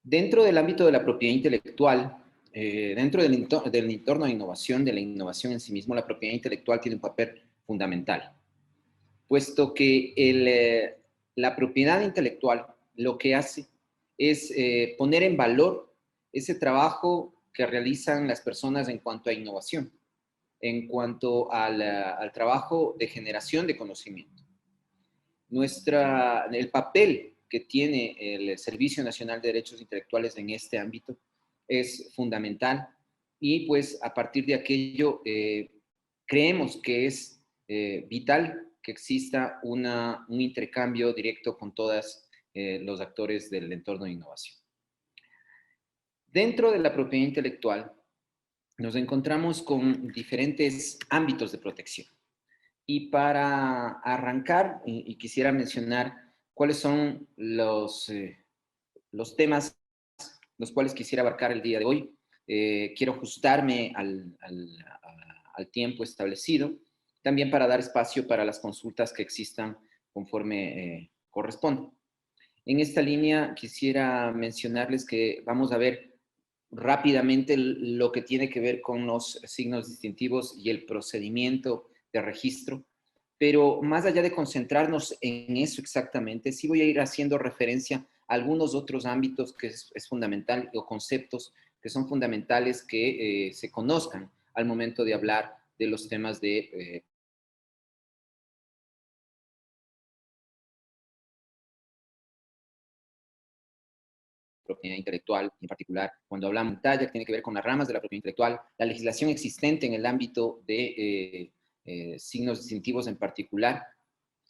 Dentro del ámbito de la propiedad intelectual, dentro del entorno de innovación, de la innovación en sí mismo, la propiedad intelectual tiene un papel fundamental, puesto que la propiedad intelectual lo que hace es poner en valor ese trabajo que realizan las personas en cuanto a innovación, en cuanto al trabajo de generación de conocimiento. El papel que tiene el Servicio Nacional de Derechos Intelectuales en este ámbito es fundamental y pues a partir de aquello creemos que es vital que exista un intercambio directo con todos los actores del entorno de innovación. Dentro de la propiedad intelectual nos encontramos con diferentes ámbitos de protección. Y para arrancar, y quisiera mencionar cuáles son los temas los cuales quisiera abarcar el día de hoy. Quiero ajustarme al tiempo establecido, también para dar espacio para las consultas que existan conforme corresponde. En esta línea quisiera mencionarles que vamos a ver rápidamente lo que tiene que ver con los signos distintivos y el procedimiento de registro, pero más allá de concentrarnos en eso exactamente, sí voy a ir haciendo referencia a algunos otros ámbitos que es fundamental, o conceptos que son fundamentales que se conozcan al momento de hablar de los temas de propiedad intelectual, en particular, cuando hablamos de talla, que tiene que ver con las ramas de la propiedad intelectual, la legislación existente en el ámbito de signos distintivos en particular,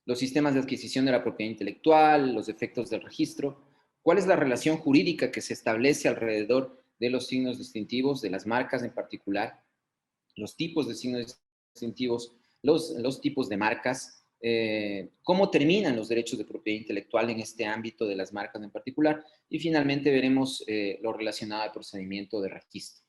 los sistemas de adquisición de la propiedad intelectual, los efectos del registro, cuál es la relación jurídica que se establece alrededor de los signos distintivos, de las marcas en particular, los tipos de signos distintivos, los tipos de marcas, cómo terminan los derechos de propiedad intelectual en este ámbito de las marcas en particular, y finalmente veremos lo relacionado al procedimiento de registro.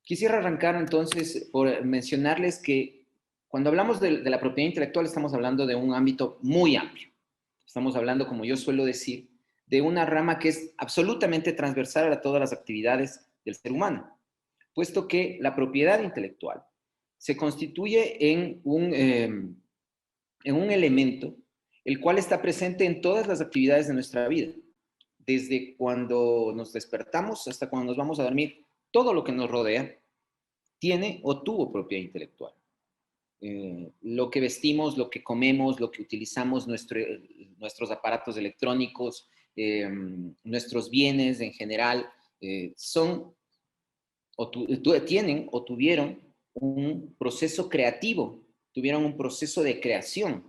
Quisiera arrancar entonces por mencionarles que cuando hablamos de la propiedad intelectual estamos hablando de un ámbito muy amplio. Estamos hablando, como yo suelo decir, de una rama que es absolutamente transversal a todas las actividades del ser humano, puesto que la propiedad intelectual se constituye en un elemento el cual está presente en todas las actividades de nuestra vida, desde cuando nos despertamos hasta cuando nos vamos a dormir. Todo lo que nos rodea tiene o tuvo propiedad intelectual. Lo que vestimos, lo que comemos, lo que utilizamos, nuestros aparatos electrónicos, nuestros bienes en general, son tienen o tuvieron un proceso creativo, tuvieron un proceso de creación.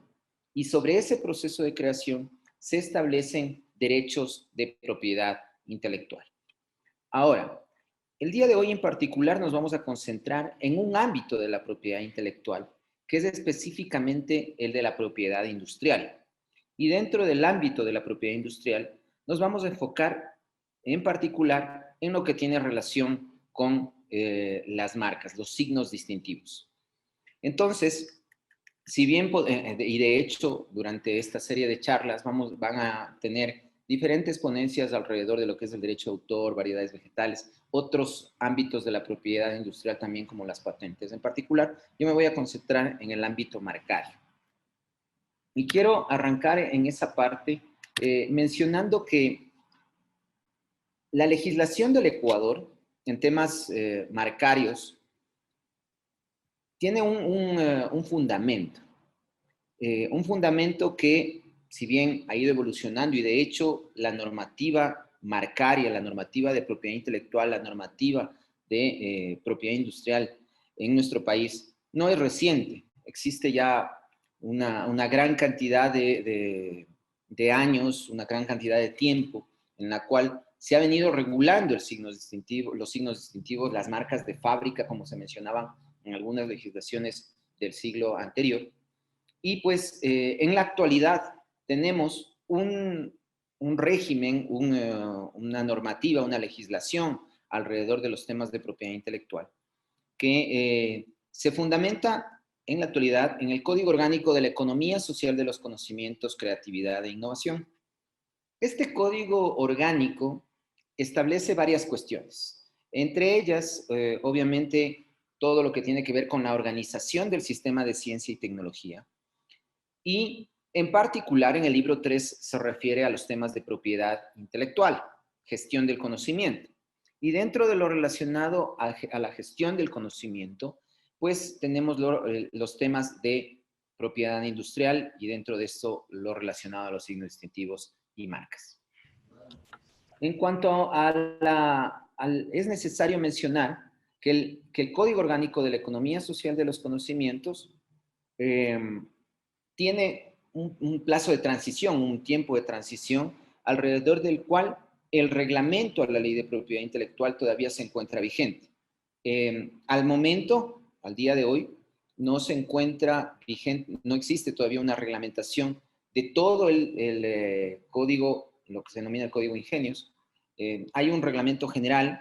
Y sobre ese proceso de creación se establecen derechos de propiedad intelectual. Ahora, el día de hoy en particular nos vamos a concentrar en un ámbito de la propiedad intelectual, que es específicamente el de la propiedad industrial. Y dentro del ámbito de la propiedad industrial, nos vamos a enfocar en particular en lo que tiene relación con las marcas, los signos distintivos. Entonces, si bien, y de hecho, durante esta serie de charlas van a tener diferentes ponencias alrededor de lo que es el derecho de autor, variedades vegetales, otros ámbitos de la propiedad industrial también como las patentes. En particular, yo me voy a concentrar en el ámbito marcario. Y quiero arrancar en esa parte mencionando que la legislación del Ecuador en temas marcarios tiene un fundamento. Un fundamento que, si bien ha ido evolucionando y de hecho la normativa marcaria, la normativa de propiedad intelectual, la normativa de propiedad industrial en nuestro país no es reciente. Existe ya una gran cantidad de años, una gran cantidad de tiempo en la cual se ha venido regulando los signos distintivos, las marcas de fábrica, como se mencionaban en algunas legislaciones del siglo anterior. Y pues en la actualidad tenemos un régimen, una normativa, una legislación alrededor de los temas de propiedad intelectual que se fundamenta en la actualidad en el Código Orgánico de la Economía Social de los Conocimientos, Creatividad e Innovación. Este código orgánico establece varias cuestiones. Entre ellas, obviamente, todo lo que tiene que ver con la organización del sistema de ciencia y tecnología. Y en particular, en el libro 3 se refiere a los temas de propiedad intelectual, gestión del conocimiento. Y dentro de lo relacionado a la gestión del conocimiento, pues tenemos los temas de propiedad industrial y dentro de esto lo relacionado a los signos distintivos y marcas. En cuanto a es necesario mencionar que el Código Orgánico de la Economía Social de los Conocimientos tiene un plazo de transición, un tiempo de transición, alrededor del cual el reglamento a la ley de propiedad intelectual todavía se encuentra vigente. Al momento, al día de hoy, no se encuentra vigente, no existe todavía una reglamentación de todo el código, lo que se denomina el código Ingenios. Hay un reglamento general,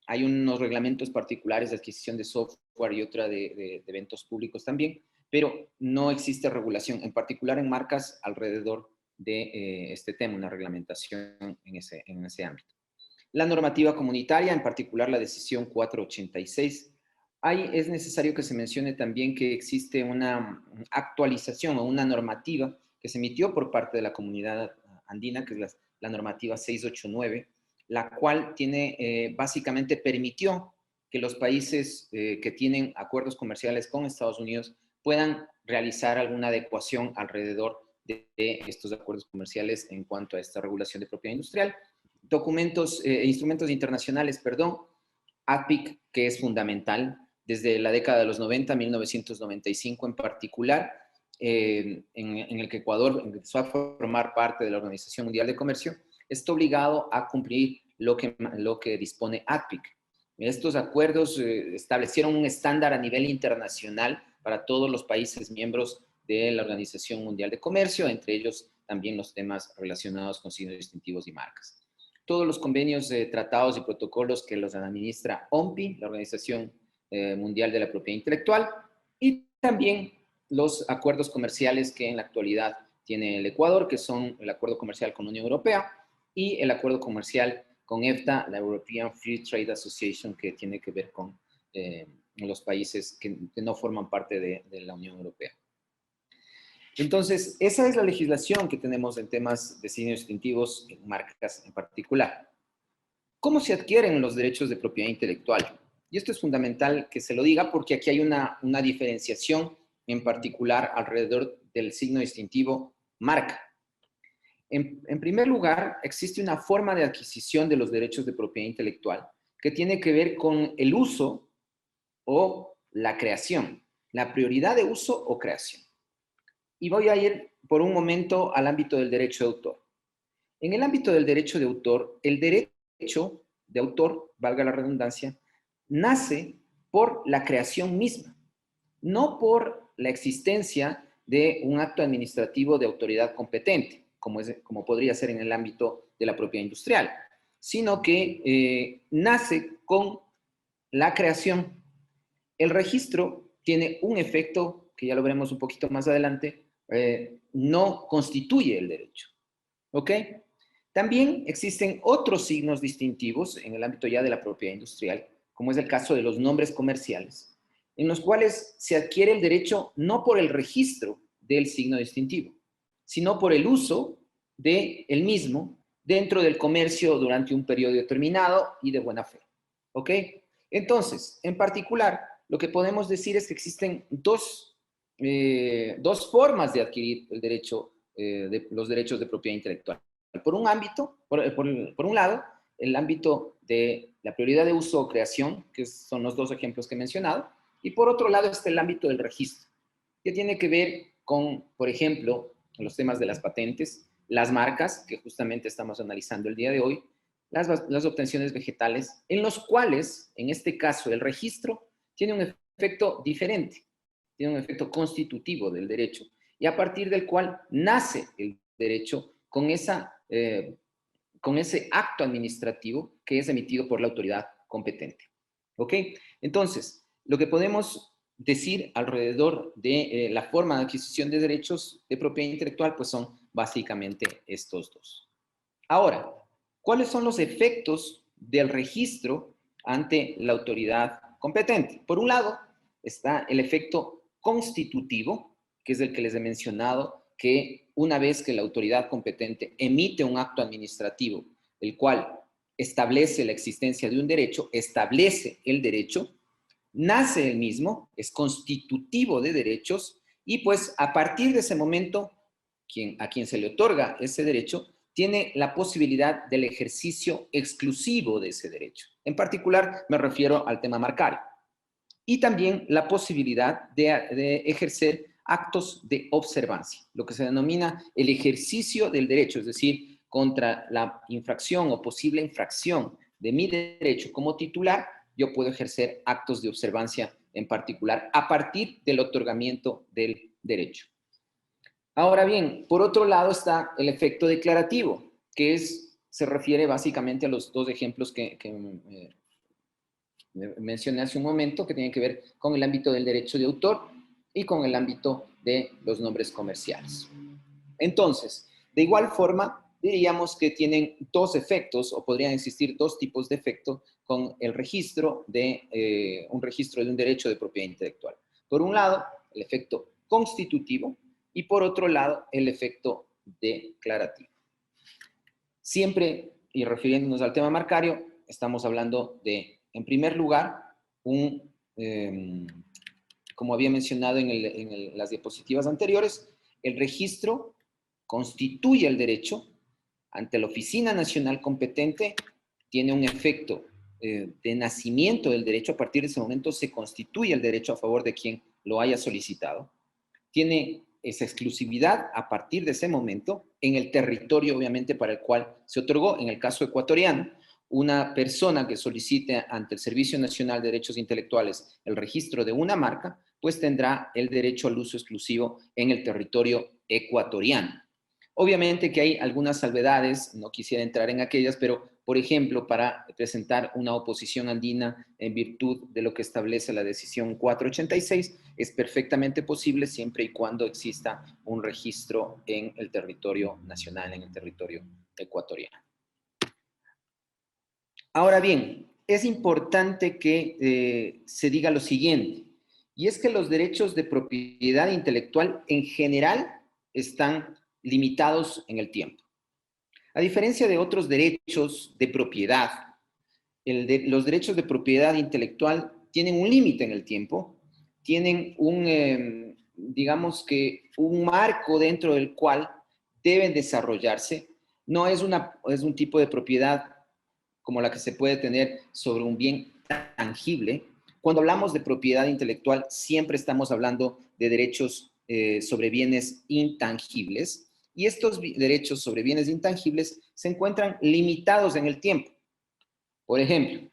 hay unos reglamentos particulares de adquisición de software y otra de eventos públicos también, pero no existe regulación, en particular en marcas, alrededor de este tema, una reglamentación en ese ámbito. La normativa comunitaria, en particular la decisión 486, ahí es necesario que se mencione también que existe una actualización o una normativa que se emitió por parte de la comunidad andina, que es la normativa 689, la cual básicamente permitió que los países que tienen acuerdos comerciales con Estados Unidos puedan realizar alguna adecuación alrededor de estos acuerdos comerciales en cuanto a esta regulación de propiedad industrial. Instrumentos internacionales, perdón, APIC, que es fundamental desde la década de los 90, 1995 en particular, en el que Ecuador empezó a formar parte de la Organización Mundial de Comercio, está obligado a cumplir lo que dispone APIC. Estos acuerdos establecieron un estándar a nivel internacional para todos los países miembros de la Organización Mundial de Comercio, entre ellos también los temas relacionados con signos distintivos y marcas. Todos los convenios, tratados y protocolos que los administra OMPI, la Organización Mundial de la Propiedad Intelectual, y también los acuerdos comerciales que en la actualidad tiene el Ecuador, que son el acuerdo comercial con la Unión Europea y el acuerdo comercial con EFTA, la European Free Trade Association, que tiene que ver con los países que no forman parte de la Unión Europea. Entonces, esa es la legislación que tenemos en temas de signos distintivos, en marcas en particular. ¿Cómo se adquieren los derechos de propiedad intelectual? Y esto es fundamental que se lo diga porque aquí hay una diferenciación en particular alrededor del signo distintivo marca. En primer lugar, existe una forma de adquisición de los derechos de propiedad intelectual que tiene que ver con el uso o la creación, la prioridad de uso o creación. Y voy a ir por un momento al ámbito del derecho de autor. En el ámbito del derecho de autor, el derecho de autor, valga la redundancia, nace por la creación misma, no por la existencia de un acto administrativo de autoridad competente, como podría ser en el ámbito de la propiedad industrial, sino que nace con la creación. El registro tiene un efecto, que ya lo veremos un poquito más adelante, no constituye el derecho. ¿Ok? También existen otros signos distintivos en el ámbito ya de la propiedad industrial, como es el caso de los nombres comerciales, en los cuales se adquiere el derecho no por el registro del signo distintivo, sino por el uso del mismo dentro del comercio durante un periodo determinado y de buena fe. ¿Ok? Entonces, en particular, lo que podemos decir es que existen dos formas de adquirir el derecho, los derechos de propiedad intelectual. Por un lado, el ámbito de la prioridad de uso o creación, que son los dos ejemplos que he mencionado, y por otro lado está el ámbito del registro, que tiene que ver con, por ejemplo, los temas de las patentes, las marcas, que justamente estamos analizando el día de hoy, las obtenciones vegetales, en los cuales, en este caso, el registro tiene un efecto diferente, tiene un efecto constitutivo del derecho, y a partir del cual nace el derecho con ese acto administrativo que es emitido por la autoridad competente. ¿Ok? Entonces, lo que podemos decir alrededor de la forma de adquisición de derechos de propiedad intelectual, pues son básicamente estos dos. Ahora, ¿Cuáles son los efectos del registro ante la autoridad competente? Por un lado, está el efecto constitutivo, que es el que les he mencionado, que una vez que la autoridad competente emite un acto administrativo, el cual establece la existencia de un derecho, establece el derecho, nace el mismo, es constitutivo de derechos, y pues a partir de ese momento, a quien se le otorga ese derecho, tiene la posibilidad del ejercicio exclusivo de ese derecho. En particular, me refiero al tema marcario. Y también la posibilidad de ejercer actos de observancia, lo que se denomina el ejercicio del derecho, es decir, contra la infracción o posible infracción de mi derecho como titular, yo puedo ejercer actos de observancia en particular a partir del otorgamiento del derecho. Ahora bien, por otro lado está el efecto declarativo, que se refiere básicamente a los dos ejemplos que mencioné hace un momento, que tienen que ver con el ámbito del derecho de autor y con el ámbito de los nombres comerciales. Entonces, de igual forma, diríamos que tienen dos efectos, o podrían existir dos tipos de efecto con el registro un registro de un derecho de propiedad intelectual. Por un lado, el efecto constitutivo, y por otro lado, el efecto declarativo. Siempre, y refiriéndonos al tema marcario, estamos hablando de, en primer lugar, como había mencionado en las diapositivas anteriores, el registro constituye el derecho ante la Oficina Nacional competente, tiene un efecto de nacimiento del derecho, a partir de ese momento se constituye el derecho a favor de quien lo haya solicitado, tiene esa exclusividad a partir de ese momento en el territorio, obviamente, para el cual se otorgó. En el caso ecuatoriano, una persona que solicite ante el Servicio Nacional de Derechos Intelectuales el registro de una marca, pues tendrá el derecho al uso exclusivo en el territorio ecuatoriano. Obviamente que hay algunas salvedades, no quisiera entrar en aquellas, pero, por ejemplo, para presentar una oposición andina en virtud de lo que establece la decisión 486, es perfectamente posible siempre y cuando exista un registro en el territorio nacional, en el territorio ecuatoriano. Ahora bien, es importante que se diga lo siguiente, y es que los derechos de propiedad intelectual en general están limitados en el tiempo. A diferencia de otros derechos de propiedad, los derechos de propiedad intelectual tienen un límite en el tiempo, tienen digamos que un marco dentro del cual deben desarrollarse. No es un tipo de propiedad como la que se puede tener sobre un bien tangible. Cuando hablamos de propiedad intelectual, siempre estamos hablando de derechos sobre bienes intangibles, y estos derechos sobre bienes intangibles se encuentran limitados en el tiempo. Por ejemplo,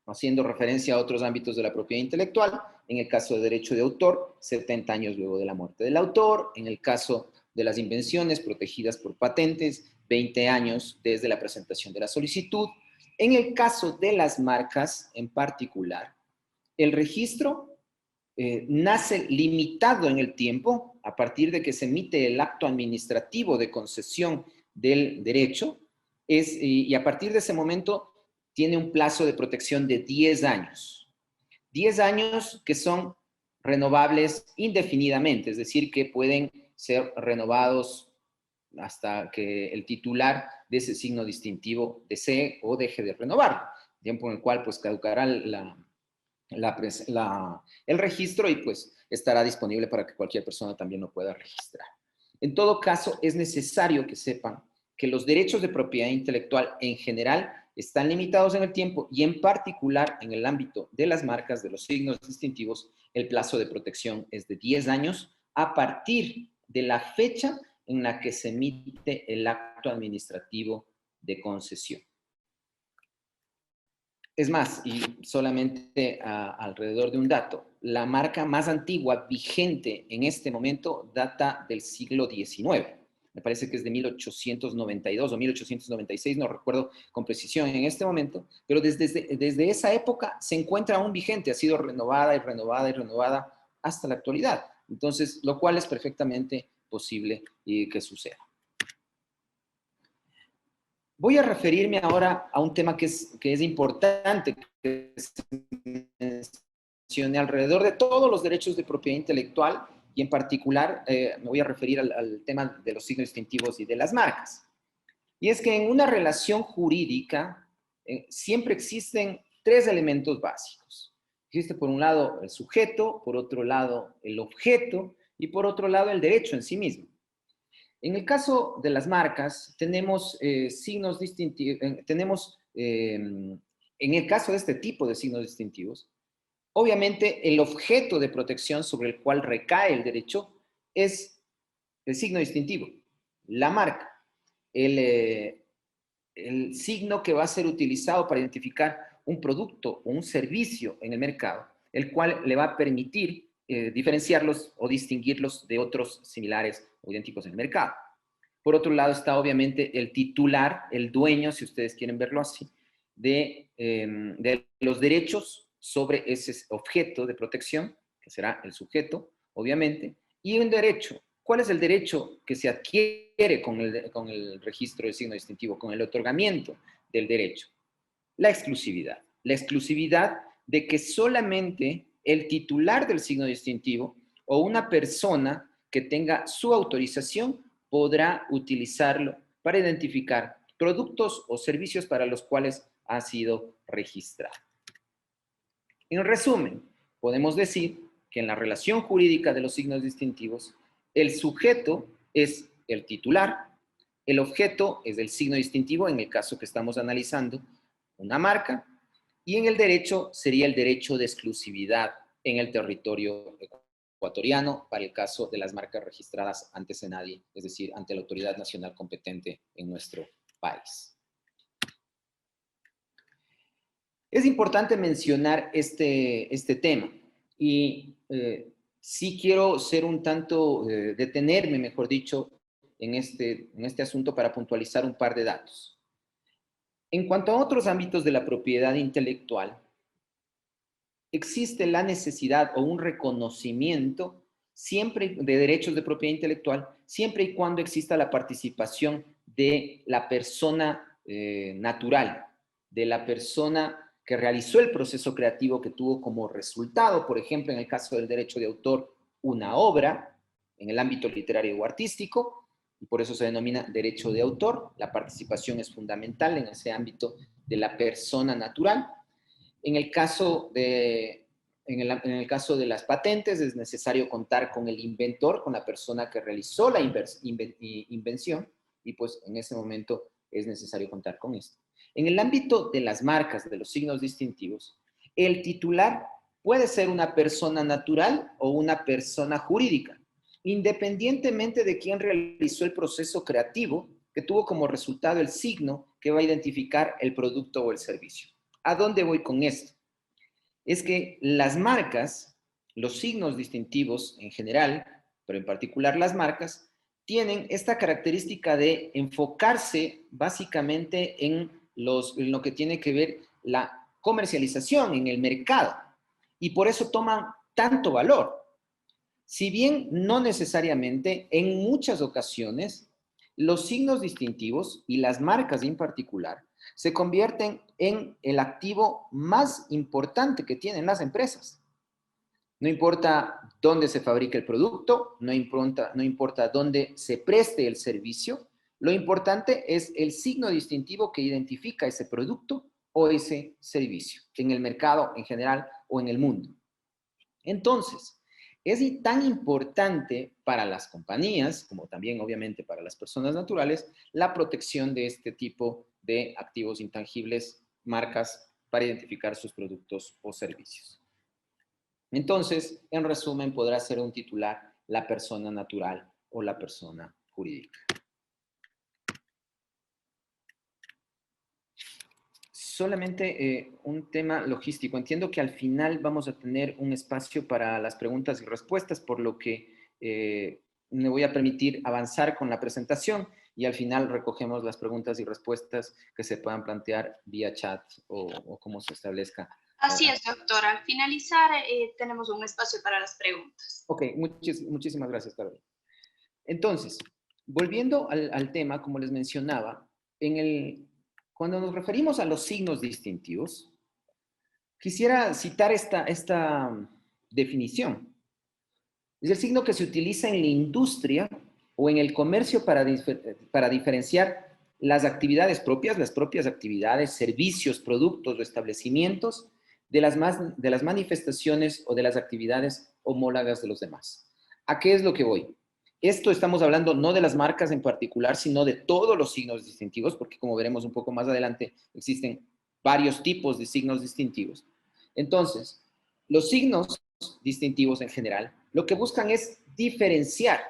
haciendo referencia a otros ámbitos de la propiedad intelectual, en el caso de derecho de autor, 70 años luego de la muerte del autor; en el caso de las invenciones protegidas por patentes, 20 años desde la presentación de la solicitud; en el caso de las marcas en particular, el registro nace limitado en el tiempo a partir de que se emite el acto administrativo de concesión del derecho, y a partir de ese momento tiene un plazo de protección de 10 años. 10 años que son renovables indefinidamente, es decir, que pueden ser renovados hasta que el titular de ese signo distintivo desee o deje de renovarlo, tiempo en el cual pues caducará el registro y pues estará disponible para que cualquier persona también lo pueda registrar. En todo caso, es necesario que sepan que los derechos de propiedad intelectual en general están limitados en el tiempo, y en particular en el ámbito de las marcas, de los signos distintivos, el plazo de protección es de 10 años a partir de la fecha en la que se emite el acto administrativo de concesión. Es más, y solamente alrededor de un dato, la marca más antigua vigente en este momento data del siglo XIX. Me parece que es de 1892 o 1896, no recuerdo con precisión en este momento, pero desde esa época se encuentra aún vigente, ha sido renovada y renovada y renovada hasta la actualidad. Entonces, lo cual es perfectamente posible que suceda. Voy a referirme ahora a un tema que es importante, que mencione alrededor de todos los derechos de propiedad intelectual, y en particular me voy a referir al tema de los signos distintivos y de las marcas. Y es que en una relación jurídica siempre existen tres elementos básicos. Existe por un lado el sujeto, por otro lado el objeto y por otro lado el derecho en sí mismo. En el caso de las marcas, tenemos signos distintivos, en el caso de este tipo de signos distintivos, obviamente el objeto de protección sobre el cual recae el derecho es el signo distintivo, la marca, el signo que va a ser utilizado para identificar un producto o un servicio en el mercado, el cual le va a permitir diferenciarlos o distinguirlos de otros similares o idénticos en el mercado. Por otro lado está obviamente el titular, el dueño, si ustedes quieren verlo así, de los derechos sobre ese objeto de protección, que será el sujeto, obviamente, y un derecho. ¿Cuál es el derecho que se adquiere con el registro del signo distintivo, con el otorgamiento del derecho? La exclusividad. La exclusividad de que solamente el titular del signo distintivo o una persona que tenga su autorización podrá utilizarlo para identificar productos o servicios para los cuales ha sido registrado. En resumen, podemos decir que en la relación jurídica de los signos distintivos, el sujeto es el titular, el objeto es el signo distintivo, en el caso que estamos analizando, una marca, y en el derecho sería el derecho de exclusividad en el territorio ecuatoriano para el caso de las marcas registradas ante SENADI, es decir, ante la autoridad nacional competente en nuestro país. Es importante mencionar este tema y sí quiero ser un tanto, detenerme, mejor dicho, en este asunto para puntualizar un par de datos. En cuanto a otros ámbitos de la propiedad intelectual, existe la necesidad o un reconocimiento siempre de derechos de propiedad intelectual, siempre y cuando exista la participación de la persona natural, de la persona que realizó el proceso creativo que tuvo como resultado, por ejemplo, en el caso del derecho de autor, una obra en el ámbito literario o artístico, y por eso se denomina derecho de autor. La participación es fundamental en ese ámbito de la persona natural. En el caso de las patentes es necesario contar con el inventor, con la persona que realizó la invención, y pues en ese momento es necesario contar con esto. En el ámbito de las marcas, de los signos distintivos, el titular puede ser una persona natural o una persona jurídica, independientemente de quién realizó el proceso creativo que tuvo como resultado el signo que va a identificar el producto o el servicio. ¿A dónde voy con esto? Es que las marcas, los signos distintivos en general, pero en particular las marcas, tienen esta característica de enfocarse básicamente en lo que tiene que ver la comercialización en el mercado. Y por eso toman tanto valor. Si bien no necesariamente, en muchas ocasiones, los signos distintivos y las marcas en particular se convierten en el activo más importante que tienen las empresas. No importa dónde se fabrique el producto, no importa dónde se preste el servicio, lo importante es el signo distintivo que identifica ese producto o ese servicio en el mercado en general o en el mundo. Entonces, es tan importante para las compañías, como también obviamente para las personas naturales, la protección de este tipo de activos intangibles, marcas, para identificar sus productos o servicios. Entonces, en resumen, podrá ser un titular la persona natural o la persona jurídica. Solamente un tema logístico. Entiendo que al final vamos a tener un espacio para las preguntas y respuestas, por lo que me voy a permitir avanzar con la presentación y al final recogemos las preguntas y respuestas que se puedan plantear vía chat o como se establezca. Así es, doctor. Al finalizar, tenemos un espacio para las preguntas. Ok, muchísimas gracias, Carolina. Entonces, volviendo al tema, como les mencionaba, en cuando nos referimos a los signos distintivos, quisiera citar esta definición. Es el signo que se utiliza en la industria o en el comercio para diferenciar las actividades propias, las propias actividades, servicios, productos o establecimientos de las manifestaciones o de las actividades homólogas de los demás. ¿A qué es lo que voy? Esto estamos hablando no de las marcas en particular, sino de todos los signos distintivos, porque como veremos un poco más adelante, existen varios tipos de signos distintivos. Entonces, los signos distintivos en general lo que buscan es diferenciar,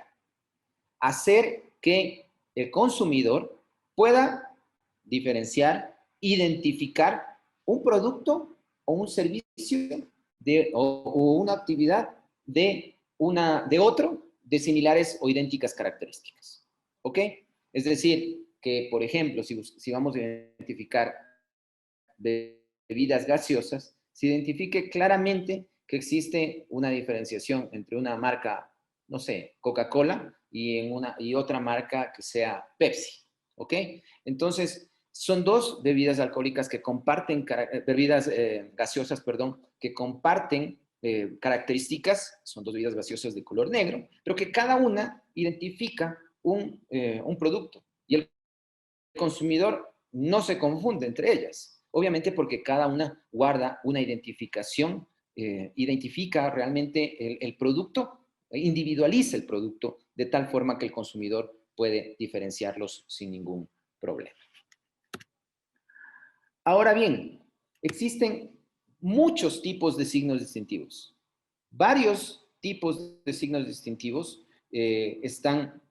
hacer que el consumidor pueda diferenciar, identificar un producto o un servicio o una actividad de otro de similares o idénticas características. ¿Ok? Es decir, que, por ejemplo, si vamos a identificar bebidas gaseosas, se identifique claramente que existe una diferenciación entre una marca, no sé, Coca-Cola y otra marca que sea Pepsi, ¿ok? Entonces, son dos bebidas alcohólicas que comparten, bebidas gaseosas, perdón, que comparten características, son dos bebidas gaseosas de color negro, pero que cada una identifica un producto. Y el consumidor no se confunde entre ellas, obviamente porque cada una guarda una identificación, identifica realmente el producto, individualiza el producto de tal forma que el consumidor puede diferenciarlos sin ningún problema. Ahora bien, existen muchos tipos de signos distintivos. Varios tipos de signos distintivos están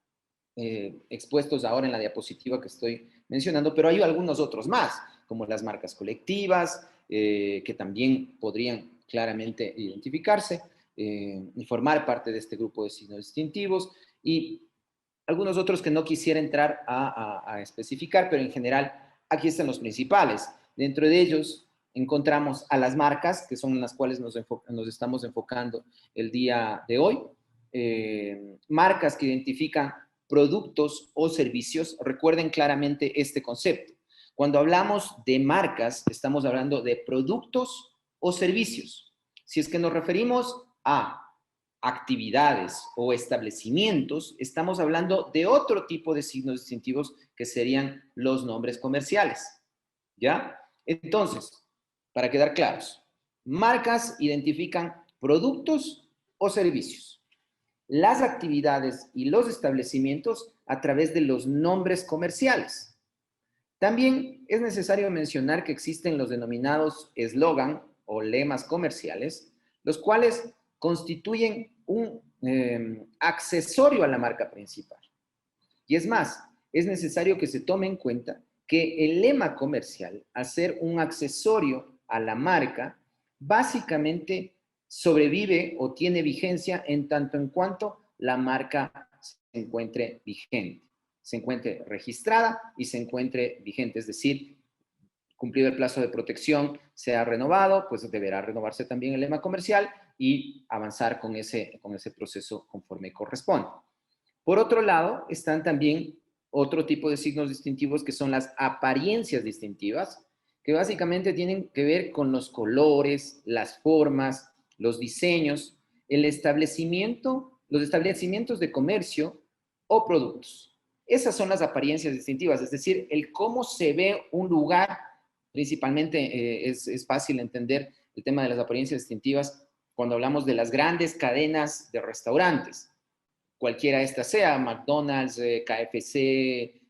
expuestos ahora en la diapositiva que estoy mencionando, pero hay algunos otros más, como las marcas colectivas, que también podrían claramente identificarse y formar parte de este grupo de signos distintivos, y algunos otros que no quisiera entrar a especificar, pero en general aquí están los principales. Dentro de ellos encontramos a las marcas, que son las cuales nos estamos enfocando el día de hoy. Marcas que identifican productos o servicios. Recuerden claramente este concepto. Cuando hablamos de marcas, estamos hablando de productos o servicios. Si es que nos referimos a actividades o establecimientos, estamos hablando de otro tipo de signos distintivos que serían los nombres comerciales. ¿Ya? Entonces, para quedar claros, marcas identifican productos o servicios. Las actividades y los establecimientos a través de los nombres comerciales. También es necesario mencionar que existen los denominados eslogan o lemas comerciales, los cuales constituyen un accesorio a la marca principal. Y es más, es necesario que se tome en cuenta que el lema comercial, al ser un accesorio a la marca, básicamente sobrevive o tiene vigencia en tanto en cuanto la marca se encuentre vigente, se encuentre registrada y se encuentre vigente, es decir, cumplido el plazo de protección, se ha renovado, pues deberá renovarse también el lema comercial y avanzar con ese proceso conforme corresponde. Por otro lado, están también otro tipo de signos distintivos que son las apariencias distintivas, que básicamente tienen que ver con los colores, las formas, los diseños, el establecimiento, los establecimientos de comercio o productos. Esas son las apariencias distintivas, es decir, el cómo se ve un lugar. Principalmente es fácil entender el tema de las apariencias distintivas cuando hablamos de las grandes cadenas de restaurantes, cualquiera esta sea, McDonald's, KFC,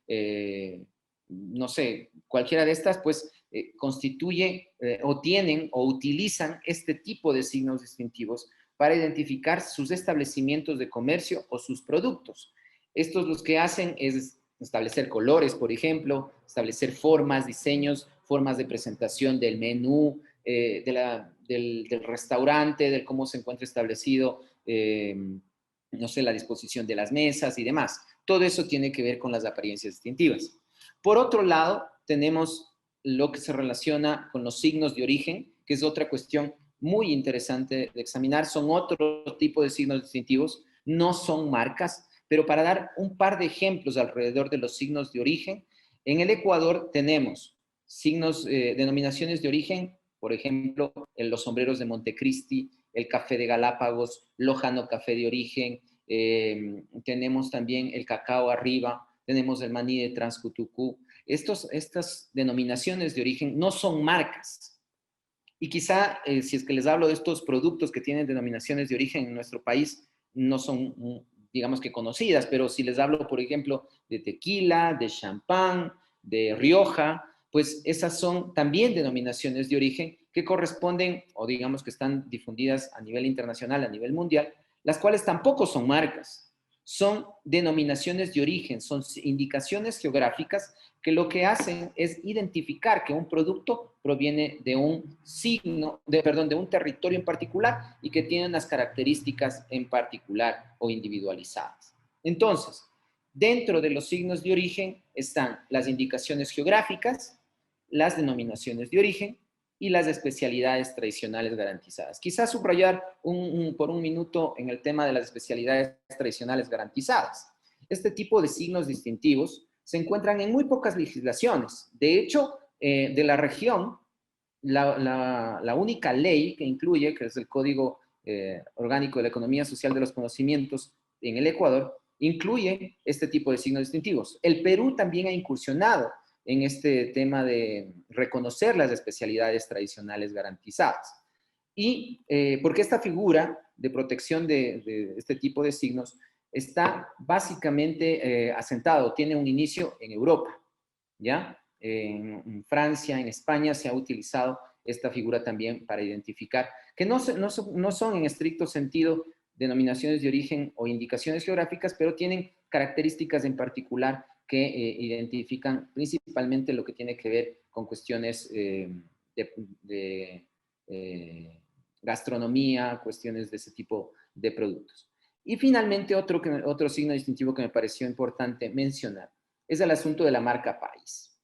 no sé, cualquiera de estas, pues constituye o tienen o utilizan este tipo de signos distintivos para identificar sus establecimientos de comercio o sus productos. Estos los que hacen es establecer colores, por ejemplo, establecer formas, diseños, formas de presentación del menú, del restaurante, del cómo se encuentra establecido, no sé, la disposición de las mesas y demás. Todo eso tiene que ver con las apariencias distintivas. Por otro lado, tenemos lo que se relaciona con los signos de origen, que es otra cuestión muy interesante de examinar. Son otro tipo de signos distintivos, no son marcas, pero para dar un par de ejemplos alrededor de los signos de origen, en el Ecuador tenemos signos, denominaciones de origen, por ejemplo, en los sombreros de Montecristi, el café de Galápagos, Lojano café de origen, tenemos también el cacao arriba, tenemos el maní de Transcutucú. Estas denominaciones de origen no son marcas. Y quizá, si es que les hablo de estos productos que tienen denominaciones de origen en nuestro país, no son, digamos que conocidas, pero si les hablo, por ejemplo, de tequila, de champán, de Rioja, pues esas son también denominaciones de origen que corresponden, o digamos que están difundidas a nivel internacional, a nivel mundial, las cuales tampoco son marcas, son denominaciones de origen, son indicaciones geográficas que lo que hacen es identificar que un producto proviene de un signo, de un territorio en particular y que tiene unas características en particular o individualizadas. Entonces, dentro de los signos de origen están las indicaciones geográficas, las denominaciones de origen y las especialidades tradicionales garantizadas. Quizás subrayar por un minuto en el tema de las especialidades tradicionales garantizadas. Este tipo de signos distintivos se encuentran en muy pocas legislaciones. De hecho, de la región, la única ley que incluye, que es el Código Orgánico de la Economía Social de los Conocimientos en el Ecuador, incluye este tipo de signos distintivos. El Perú también ha incursionado en este tema de reconocer las especialidades tradicionales garantizadas. Y porque esta figura de protección de este tipo de signos está básicamente asentado, tiene un inicio en Europa, ¿ya? En Francia, en España se ha utilizado esta figura también para identificar, que no son en estricto sentido denominaciones de origen o indicaciones geográficas, pero tienen características en particular que identifican principalmente lo que tiene que ver con cuestiones de gastronomía, cuestiones de ese tipo de productos. Y finalmente, otro signo distintivo que me pareció importante mencionar es el asunto de la marca país.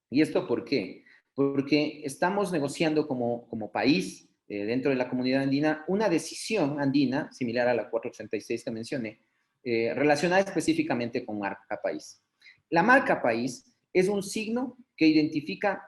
¿Y esto por qué? Porque estamos negociando como país, dentro de la comunidad andina, una decisión andina, similar a la 486 que mencioné, relacionada específicamente con marca país. La marca país es un signo que identifica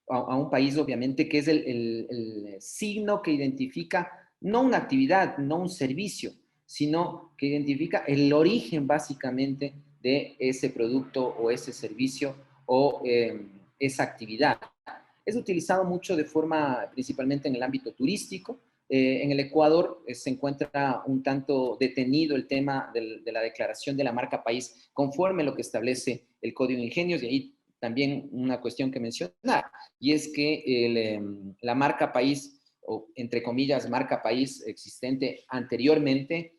a un país, obviamente, que es el signo que identifica no una actividad, no un servicio, sino que identifica el origen básicamente de ese producto o ese servicio o esa actividad. Es utilizado mucho de forma, principalmente en el ámbito turístico. En el Ecuador se encuentra un tanto detenido el tema de la declaración de la marca país conforme a lo que establece el Código de Ingenios, y ahí también una cuestión que mencionar, y es que la marca país, o entre comillas, marca país existente anteriormente,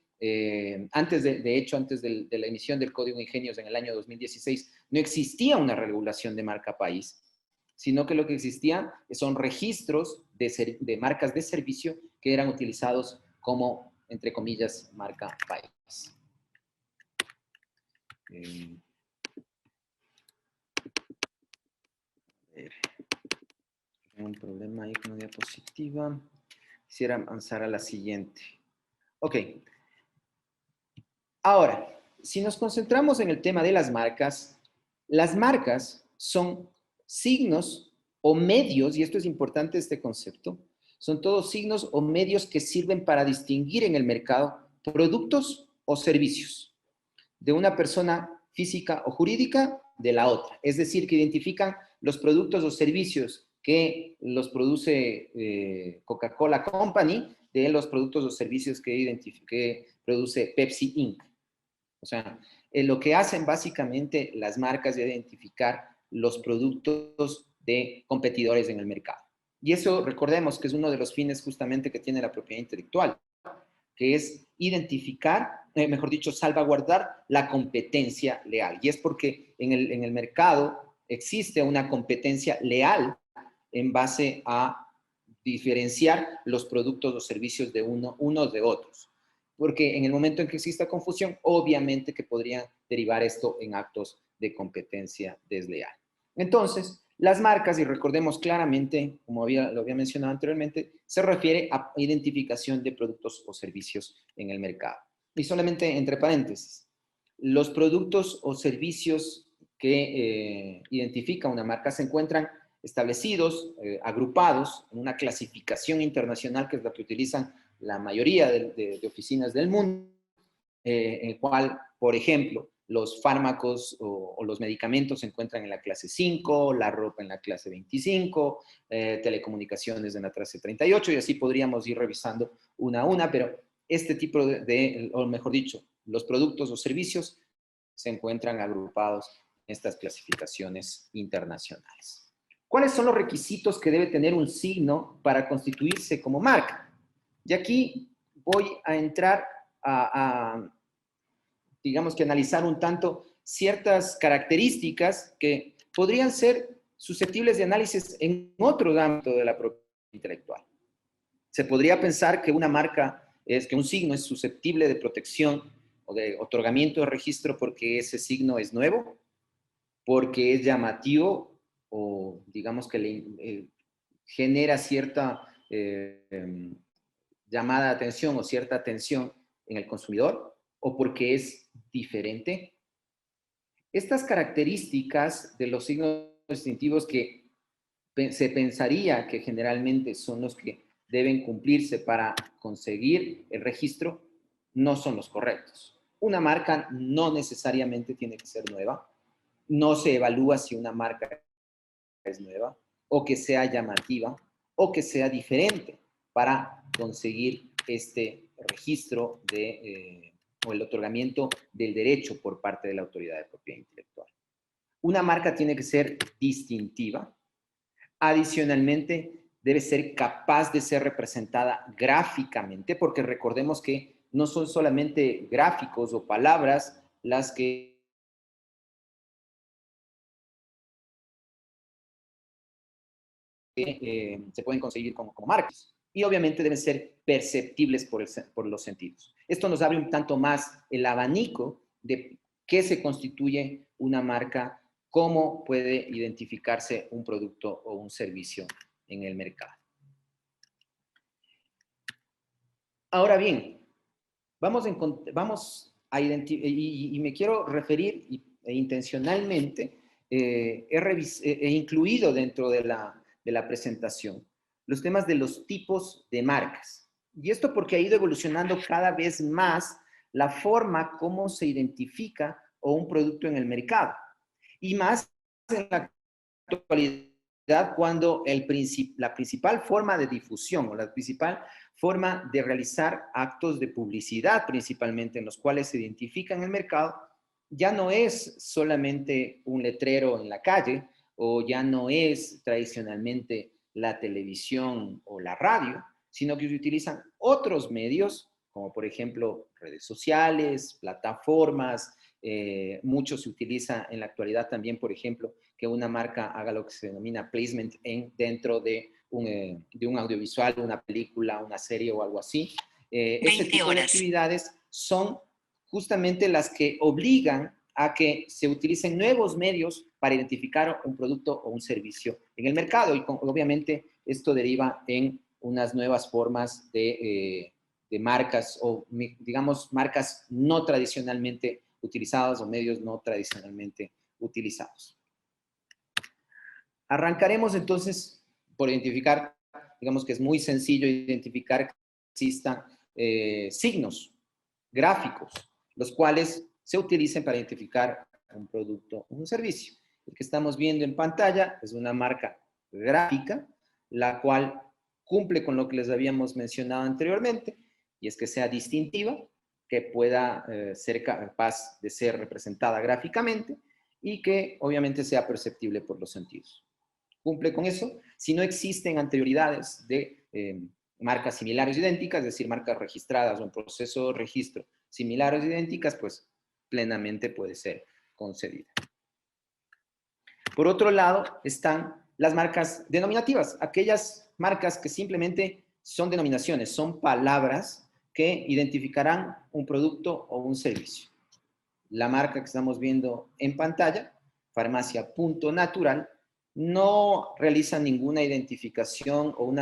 antes de la emisión del Código de Ingenios en el año 2016, no existía una regulación de marca país, sino que lo que existía son registros de marcas de servicio que eran utilizados como, entre comillas, marca país. Un problema ahí con la diapositiva. Quisiera avanzar a la siguiente. Ok. Ahora, si nos concentramos en el tema de las marcas son signos o medios, y esto es importante este concepto, son todos signos o medios que sirven para distinguir en el mercado productos o servicios de una persona física o jurídica de la otra. Es decir, que identifican los productos o servicios que los produce Coca-Cola Company de los productos o servicios que produce Pepsi Inc. O sea, lo que hacen básicamente las marcas es identificar los productos de competidores en el mercado. Y eso, recordemos que es uno de los fines justamente que tiene la propiedad intelectual, que es identificar, mejor dicho, salvaguardar la competencia leal. Y es porque en el mercado existe una competencia leal en base a diferenciar los productos o servicios de unos de otros. Porque en el momento en que exista confusión, obviamente que podría derivar esto en actos de competencia desleal. Entonces, las marcas, y recordemos claramente, como lo había mencionado anteriormente, se refiere a identificación de productos o servicios en el mercado. Y solamente entre paréntesis, los productos o servicios que identifica una marca se encuentran establecidos, agrupados en una clasificación internacional que es la que utilizan la mayoría de oficinas del mundo, en el cual, por ejemplo, los fármacos o los medicamentos se encuentran en la clase 5, la ropa en la clase 25, telecomunicaciones en la clase 38, y así podríamos ir revisando una a una, pero este tipo o mejor dicho, los productos o servicios se encuentran agrupados en estas clasificaciones internacionales. ¿Cuáles son los requisitos que debe tener un signo para constituirse como marca? Y aquí voy a entrar digamos que analizar un tanto ciertas características que podrían ser susceptibles de análisis en otro ámbito de la propiedad intelectual. Se podría pensar que una marca que un signo es susceptible de protección o de otorgamiento de registro porque ese signo es nuevo, porque es llamativo o digamos que le genera cierta llamada de atención o cierta atención en el consumidor, o porque es diferente. Estas características de los signos distintivos que se pensaría que generalmente son los que deben cumplirse para conseguir el registro, no son los correctos. Una marca no necesariamente tiene que ser nueva. No se evalúa si una marca es nueva, o que sea llamativa, o que sea diferente para conseguir este registro o el otorgamiento del derecho por parte de la autoridad de propiedad intelectual. Una marca tiene que ser distintiva. Adicionalmente, debe ser capaz de ser representada gráficamente, porque recordemos que no son solamente gráficos o palabras las que se pueden conseguir como marcas. Y obviamente deben ser perceptibles por los sentidos. Esto nos abre un tanto más el abanico de qué se constituye una marca, cómo puede identificarse un producto o un servicio en el mercado. Ahora bien, vamos a identificar, y me quiero referir intencionalmente, he incluido dentro de la presentación los temas de los tipos de marcas. Y esto porque ha ido evolucionando cada vez más la forma como se identifica un producto en el mercado. Y más en la actualidad, cuando la principal forma de difusión o la principal forma de realizar actos de publicidad, principalmente en los cuales se identifica en el mercado, ya no es solamente un letrero en la calle, o ya no es tradicionalmente la televisión o la radio, sino que se utilizan otros medios, como por ejemplo redes sociales, plataformas. Mucho se utiliza en la actualidad también, por ejemplo, que una marca haga lo que se denomina placement dentro de un audiovisual, una película, una serie o algo así. Ese tipo de actividades son justamente las que obligan a que se utilicen nuevos medios para identificar un producto o un servicio en el mercado. Y obviamente esto deriva en unas nuevas formas de marcas o, digamos, marcas no tradicionalmente utilizadas o medios no tradicionalmente utilizados. Arrancaremos entonces por identificar, digamos que es muy sencillo identificar que existan signos gráficos, los cuales se utilicen para identificar un producto o un servicio. El que estamos viendo en pantalla es una marca gráfica, la cual cumple con lo que les habíamos mencionado anteriormente, y es que sea distintiva, que pueda ser capaz de ser representada gráficamente y que obviamente sea perceptible por los sentidos. Cumple con eso. Si no existen anterioridades de marcas similares o idénticas, es decir, marcas registradas o en proceso de registro similares o idénticas, pues plenamente puede ser concedida. Por otro lado, están las marcas denominativas, aquellas marcas que simplemente son denominaciones, son palabras que identificarán un producto o un servicio. La marca que estamos viendo en pantalla, Farmacia Punto Natural, no realiza ninguna identificación o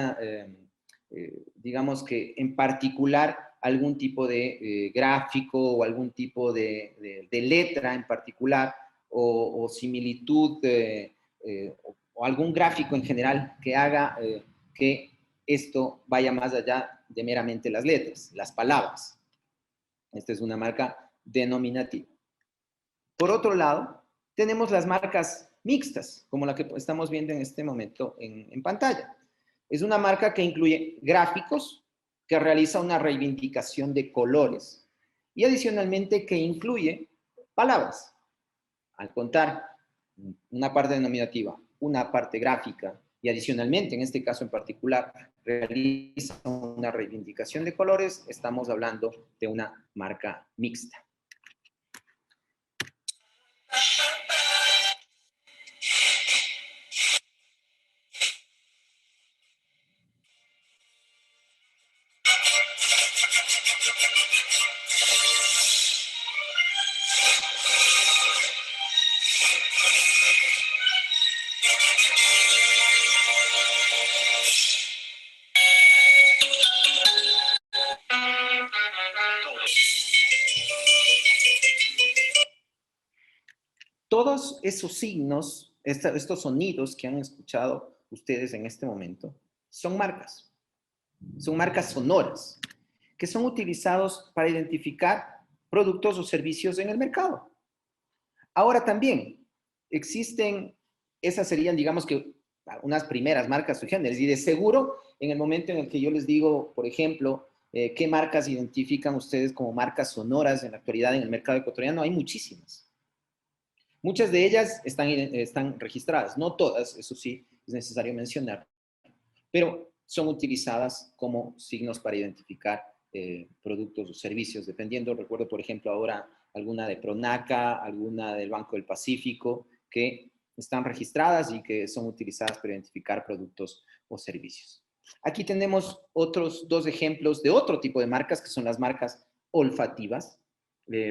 digamos que en particular algún tipo de gráfico o algún tipo de letra en particular o similitud o algún gráfico en general que haga que esto vaya más allá de meramente las letras, las palabras. Esta es una marca denominativa. Por otro lado, tenemos las marcas mixtas, como la que estamos viendo en este momento en pantalla. Es una marca que incluye gráficos, que realiza una reivindicación de colores y adicionalmente que incluye palabras. Al contar una parte denominativa, una parte gráfica y adicionalmente, en este caso en particular, realiza una reivindicación de colores, estamos hablando de una marca mixta. Todos esos signos, estos sonidos que han escuchado ustedes en este momento, son marcas sonoras, que son utilizados para identificar productos o servicios en el mercado. Ahora también existen, esas serían, digamos que, unas primeras marcas sugeridas, y de seguro, en el momento en el que yo les digo, por ejemplo, qué marcas identifican ustedes como marcas sonoras en la actualidad en el mercado ecuatoriano, hay muchísimas. Muchas de ellas están registradas, no todas, eso sí, es necesario mencionar, pero son utilizadas como signos para identificar productos o servicios, dependiendo, recuerdo por ejemplo ahora alguna de Pronaca, alguna del Banco del Pacífico, que están registradas y que son utilizadas para identificar productos o servicios. Aquí tenemos otros dos ejemplos de otro tipo de marcas, que son las marcas olfativas.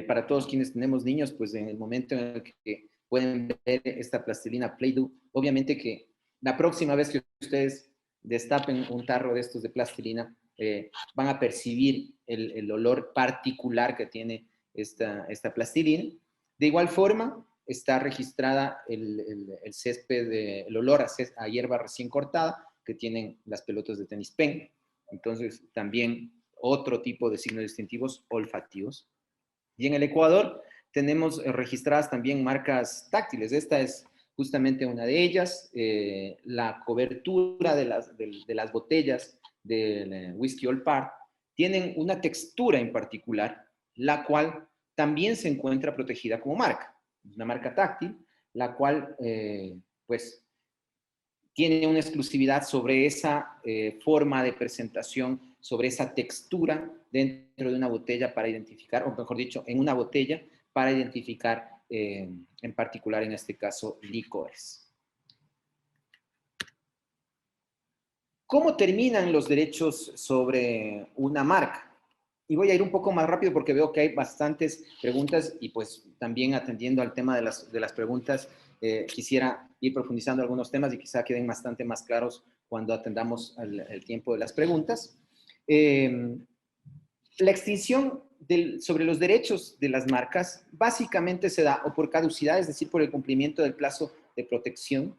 Para todos quienes tenemos niños, pues en el momento en el que pueden ver esta plastilina Play-Doh, obviamente que la próxima vez que ustedes destapen un tarro de estos de plastilina, van a percibir el olor particular que tiene esta plastilina. De igual forma, está registrada el césped, el olor a hierba recién cortada que tienen las pelotas de tenis pen. Entonces, también otro tipo de signos distintivos olfativos. Y en el Ecuador tenemos registradas también marcas táctiles. Esta es justamente una de ellas. La cobertura de las botellas del whisky Old Parr tienen una textura en particular, la cual también se encuentra protegida como marca. Es una marca táctil, la cual pues tiene una exclusividad sobre esa forma de presentación, sobre esa textura dentro de una botella para identificar, o mejor dicho, en una botella para identificar, en particular en este caso, licores. ¿Cómo terminan los derechos sobre una marca? Y voy a ir un poco más rápido porque veo que hay bastantes preguntas y pues también atendiendo al tema de las preguntas, quisiera ir profundizando algunos temas y quizá queden bastante más claros cuando atendamos el tiempo de las preguntas. La extinción sobre los derechos de las marcas básicamente se da o por caducidad, es decir, por el cumplimiento del plazo de protección,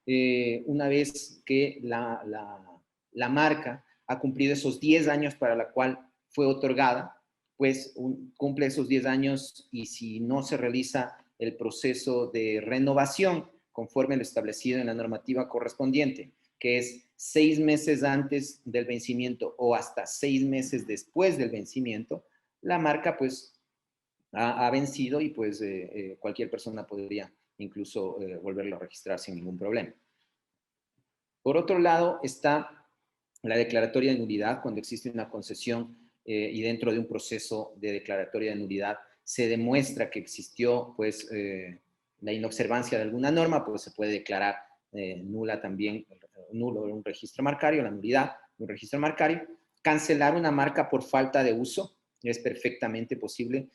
una vez que la marca ha cumplido esos 10 años para la cual fue otorgada, pues cumple esos 10 años y si no se realiza el proceso de renovación conforme lo establecido en la normativa correspondiente, que es 6 meses antes del vencimiento o hasta 6 meses después del vencimiento, la marca pues ha vencido y pues cualquier persona podría incluso volverlo a registrar sin ningún problema. Por otro lado está la declaratoria de nulidad, cuando existe una concesión y dentro de un proceso de declaratoria de nulidad se demuestra que existió pues la inobservancia de alguna norma, pues se puede declarar nula también, nulo un registro marcario, la nulidad de un registro marcario. Cancelar una marca por falta de uso es perfectamente posible,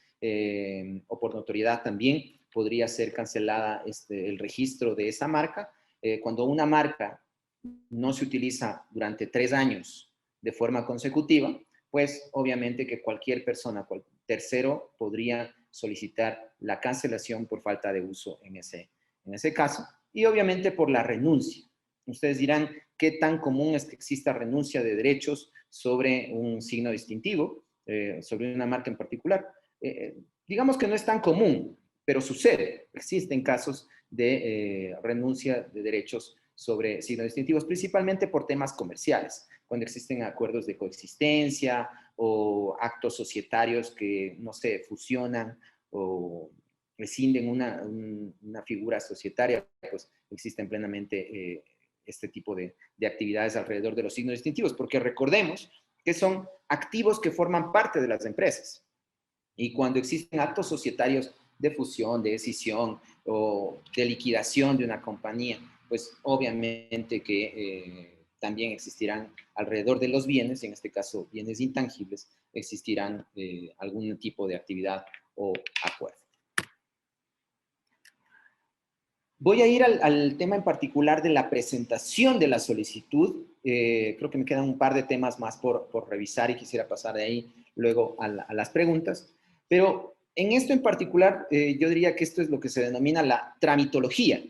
o por notoriedad también podría ser cancelada el registro de esa marca. Cuando una marca no se utiliza durante 3 años de forma consecutiva, pues obviamente que cualquier persona, tercero, podría solicitar la cancelación por falta de uso en ese caso. Y obviamente por la renuncia. Ustedes dirán, ¿qué tan común es que exista renuncia de derechos sobre un signo distintivo, sobre una marca en particular? Digamos que no es tan común, pero sucede. Existen casos de renuncia de derechos sobre signos distintivos, principalmente por temas comerciales, cuando existen acuerdos de coexistencia o actos societarios que, no se fusionan o rescinden una figura societaria, pues existen plenamente este tipo de actividades alrededor de los signos distintivos, porque recordemos que son activos que forman parte de las empresas. Y cuando existen actos societarios de fusión, de escisión o de liquidación de una compañía, pues obviamente que también existirán alrededor de los bienes, en este caso bienes intangibles, existirán algún tipo de actividad o acuerdo. Voy a ir al tema en particular de la presentación de la solicitud. Creo que me quedan un par de temas más por revisar y quisiera pasar de ahí luego a las preguntas. Pero en esto en particular, yo diría que esto es lo que se denomina la tramitología.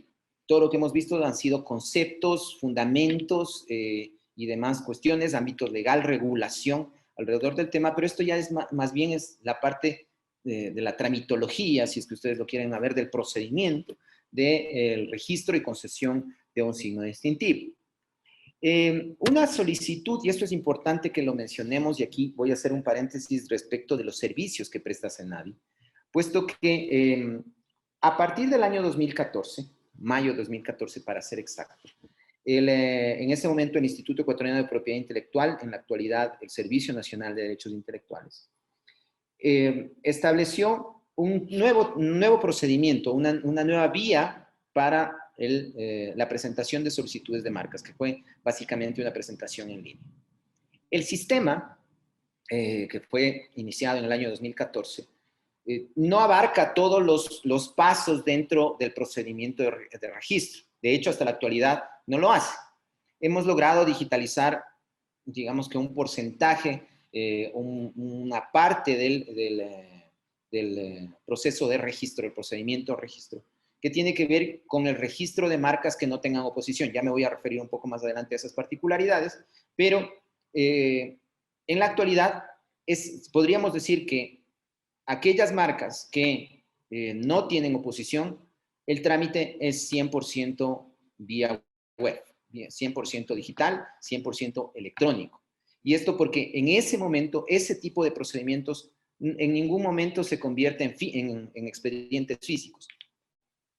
Todo lo que hemos visto han sido conceptos, fundamentos y demás cuestiones, ámbito legal, regulación alrededor del tema, pero esto ya es más bien es la parte de la tramitología, si es que ustedes lo quieren ver, del procedimiento del registro y concesión de un signo distintivo. Una solicitud, y esto es importante que lo mencionemos, y aquí voy a hacer un paréntesis respecto de los servicios que presta Senadi, puesto que a partir del año 2014, mayo de 2014 para ser exacto, en ese momento el Instituto Ecuatoriano de Propiedad Intelectual, en la actualidad el Servicio Nacional de Derechos Intelectuales, estableció un nuevo procedimiento, una nueva vía para la presentación de solicitudes de marcas, que fue básicamente una presentación en línea. El sistema, que fue iniciado en el año 2014, no abarca todos los pasos dentro del procedimiento de registro. De hecho, hasta la actualidad no lo hace. Hemos logrado digitalizar, digamos que un porcentaje, una parte del proceso de registro, el procedimiento de registro, que tiene que ver con el registro de marcas que no tengan oposición. Ya me voy a referir un poco más adelante a esas particularidades, pero en la actualidad podríamos decir que aquellas marcas que no tienen oposición, el trámite es 100% vía web, 100% digital, 100% electrónico. Y esto porque en ese momento, ese tipo de procedimientos en ningún momento se convierte en expedientes físicos.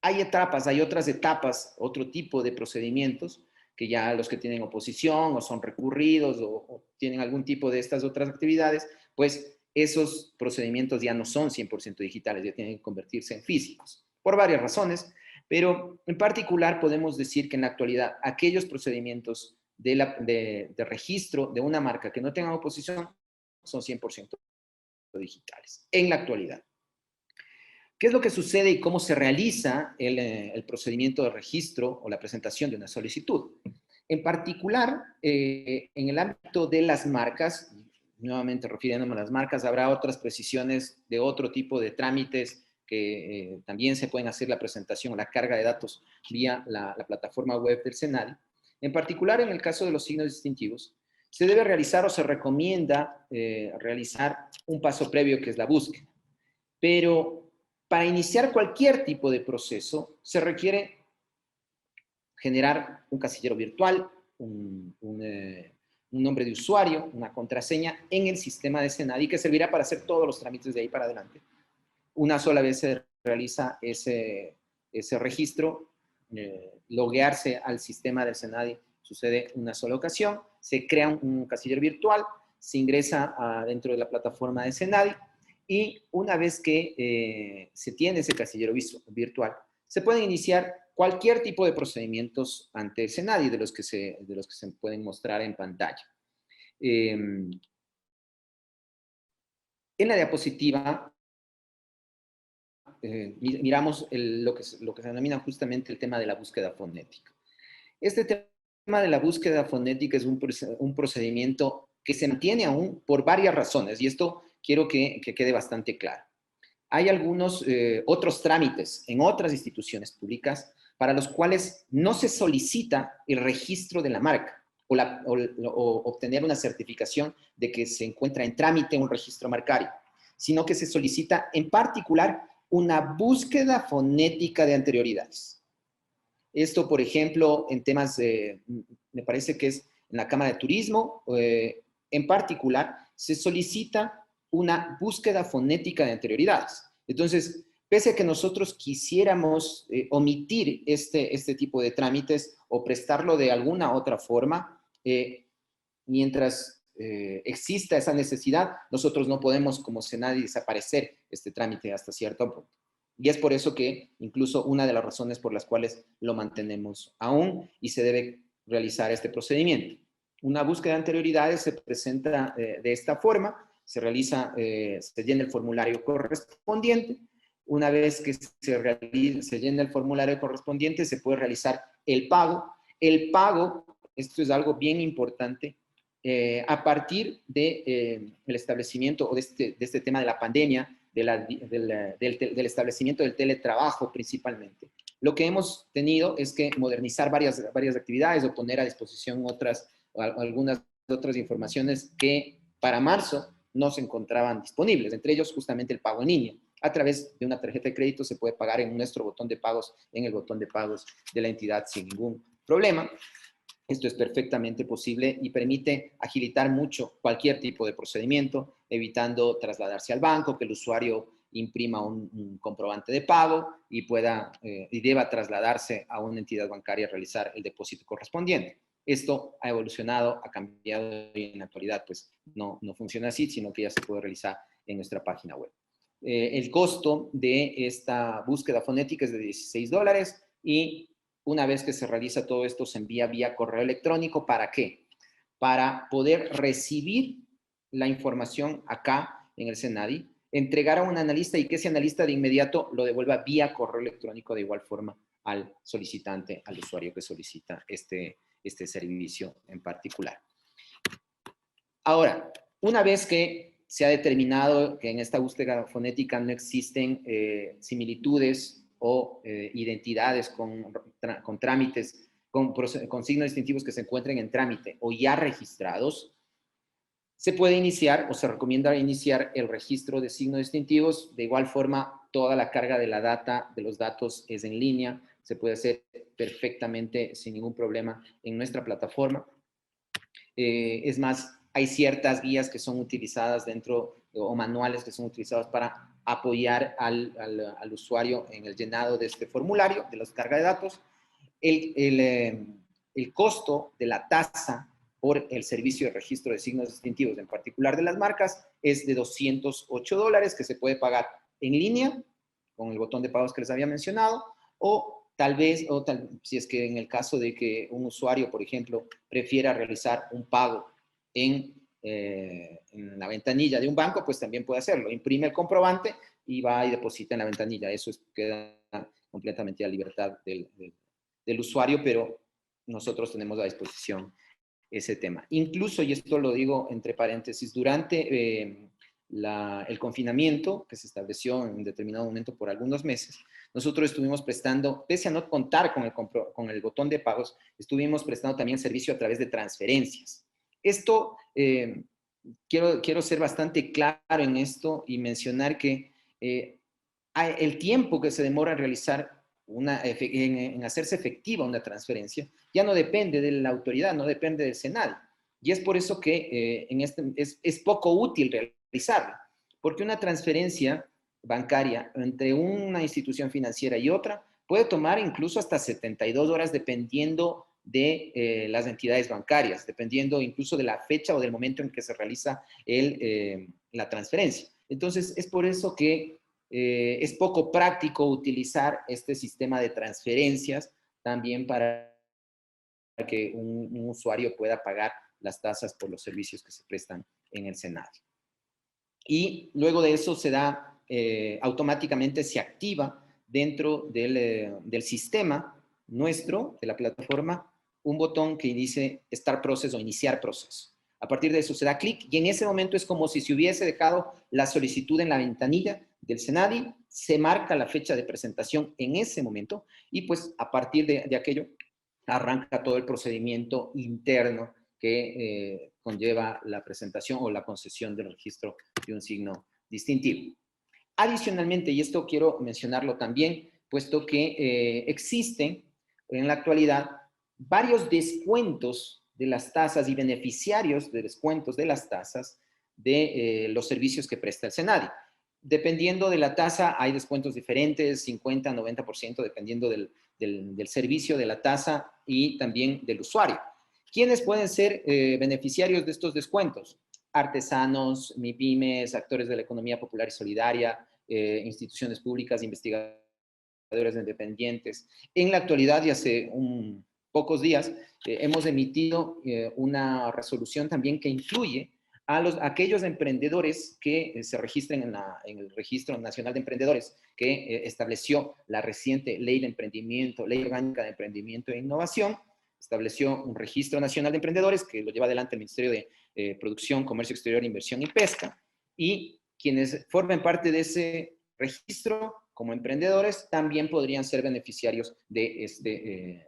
Hay etapas, hay otras etapas, otro tipo de procedimientos, que ya los que tienen oposición o son recurridos o tienen algún tipo de estas otras actividades, pues esos procedimientos ya no son 100% digitales, ya tienen que convertirse en físicos, por varias razones, pero en particular podemos decir que en la actualidad aquellos procedimientos de registro de una marca que no tengan oposición son 100% digitales, en la actualidad. ¿Qué es lo que sucede y cómo se realiza el procedimiento de registro o la presentación de una solicitud? En particular, en el ámbito de las marcas, nuevamente refiriéndome a las marcas, habrá otras precisiones de otro tipo de trámites que también se pueden hacer la presentación o la carga de datos vía la plataforma web del Senadi. En particular, en el caso de los signos distintivos, se debe realizar o se recomienda realizar un paso previo que es la búsqueda. Pero para iniciar cualquier tipo de proceso se requiere generar un casillero virtual, un nombre de usuario, una contraseña en el sistema de Senadi que servirá para hacer todos los trámites de ahí para adelante. Una sola vez se realiza ese registro, loguearse al sistema del Senadi sucede una sola ocasión, se crea un casillero virtual, se ingresa dentro de la plataforma de Senadi y una vez que se tiene ese casillero virtual, se pueden iniciar cualquier tipo de procedimientos ante el Senadi de los que se pueden mostrar en pantalla. En la diapositiva miramos lo que se denomina justamente el tema de la búsqueda fonética. Este tema de la búsqueda fonética es un procedimiento que se mantiene aún por varias razones, y esto quiero que quede bastante claro. hay algunos otros trámites en otras instituciones públicas para los cuales no se solicita el registro de la marca o obtener una certificación de que se encuentra en trámite un registro marcario, sino que se solicita en particular una búsqueda fonética de anterioridades. Esto, por ejemplo, en temas, me parece que es en la Cámara de Turismo, en particular, se solicita una búsqueda fonética de anterioridades. Entonces, pese a que nosotros quisiéramos omitir este tipo de trámites o prestarlo de alguna otra forma, mientras exista esa necesidad, nosotros no podemos como SENADI desaparecer este trámite hasta cierto punto. Y es por eso que incluso una de las razones por las cuales lo mantenemos aún y se debe realizar este procedimiento. Una búsqueda de anterioridades se presenta de esta forma, se realiza, se llena el formulario correspondiente. Una vez que se llena el formulario correspondiente, se puede realizar el pago. El pago, esto es algo bien importante, a partir del establecimiento o de este tema de la pandemia, del establecimiento del teletrabajo principalmente. Lo que hemos tenido es que modernizar varias actividades o poner a disposición algunas otras informaciones que para marzo no se encontraban disponibles, entre ellos justamente el pago en línea. A través de una tarjeta de crédito se puede pagar en nuestro botón de pagos, en el botón de pagos de la entidad sin ningún problema. Esto es perfectamente posible y permite agilitar mucho cualquier tipo de procedimiento, evitando trasladarse al banco, que el usuario imprima un comprobante de pago y deba trasladarse a una entidad bancaria a realizar el depósito correspondiente. Esto ha evolucionado, ha cambiado y en la actualidad pues no funciona así, sino que ya se puede realizar en nuestra página web. El costo de esta búsqueda fonética es de $16 y una vez que se realiza todo esto, se envía vía correo electrónico. ¿Para qué? Para poder recibir la información acá en el SENADI, entregar a un analista y que ese analista de inmediato lo devuelva vía correo electrónico de igual forma al solicitante, al usuario que solicita este servicio en particular. Ahora, una vez que se ha determinado que en esta búsqueda fonética no existen similitudes o identidades con trámites, con signos distintivos que se encuentren en trámite o ya registrados, se puede iniciar o se recomienda iniciar el registro de signos distintivos. De igual forma, toda la carga de la data, de los datos es en línea, se puede hacer perfectamente sin ningún problema en nuestra plataforma. Es más, hay ciertas guías que son utilizadas dentro, o manuales que son utilizados para apoyar al usuario en el llenado de este formulario, de la carga de datos. El costo de la tasa por el servicio de registro de signos distintivos, en particular de las marcas, es de $208 que se puede pagar en línea, con el botón de pagos que les había mencionado, o tal vez, si es que en el caso de que un usuario, por ejemplo, prefiera realizar un pago en la ventanilla de un banco, pues también puede hacerlo. Imprime el comprobante y va y deposita en la ventanilla. Eso queda completamente a libertad del usuario, pero nosotros tenemos a disposición ese tema. Incluso, y esto lo digo entre paréntesis, durante el confinamiento que se estableció en un determinado momento por algunos meses, nosotros estuvimos prestando, pese a no contar con el botón de pagos, estuvimos prestando también servicio a través de transferencias. Esto, quiero ser bastante claro en esto y mencionar que el tiempo que se demora en realizar en hacerse efectiva una transferencia, ya no depende de la autoridad, no depende del SENADI. Y es por eso que es poco útil realizarla, porque una transferencia bancaria entre una institución financiera y otra puede tomar incluso hasta 72 horas dependiendo de las entidades bancarias, dependiendo incluso de la fecha o del momento en que se realiza la transferencia. Entonces, es por eso que es poco práctico utilizar este sistema de transferencias también para que un usuario pueda pagar las tasas por los servicios que se prestan en el SENADI. Y luego de eso automáticamente se activa dentro del sistema nuestro, de la plataforma, un botón que dice Start Process o Iniciar Proceso. A partir de eso se da clic y en ese momento es como si se hubiese dejado la solicitud en la ventanilla del SENADI, se marca la fecha de presentación en ese momento y pues a partir de aquello arranca todo el procedimiento interno que conlleva la presentación o la concesión del registro de un signo distintivo. Adicionalmente, y esto quiero mencionarlo también, puesto que existen en la actualidad varios descuentos de las tasas y beneficiarios de descuentos de las tasas de los servicios que presta el SENADI. Dependiendo de la tasa, hay descuentos diferentes, 50, 90%, dependiendo del servicio, de la tasa y también del usuario. ¿Quiénes pueden ser beneficiarios de estos descuentos? Artesanos, MIPYMES, actores de la economía popular y solidaria, instituciones públicas, investigadores independientes. En la actualidad, y hace pocos días, hemos emitido una resolución también que incluye a aquellos emprendedores que se registren en el Registro Nacional de Emprendedores que estableció la reciente Ley de Emprendimiento, Ley Orgánica de Emprendimiento e Innovación. Estableció un Registro Nacional de Emprendedores que lo lleva adelante el Ministerio de Producción, Comercio Exterior, Inversión y Pesca. Y quienes formen parte de ese registro como emprendedores también podrían ser beneficiarios de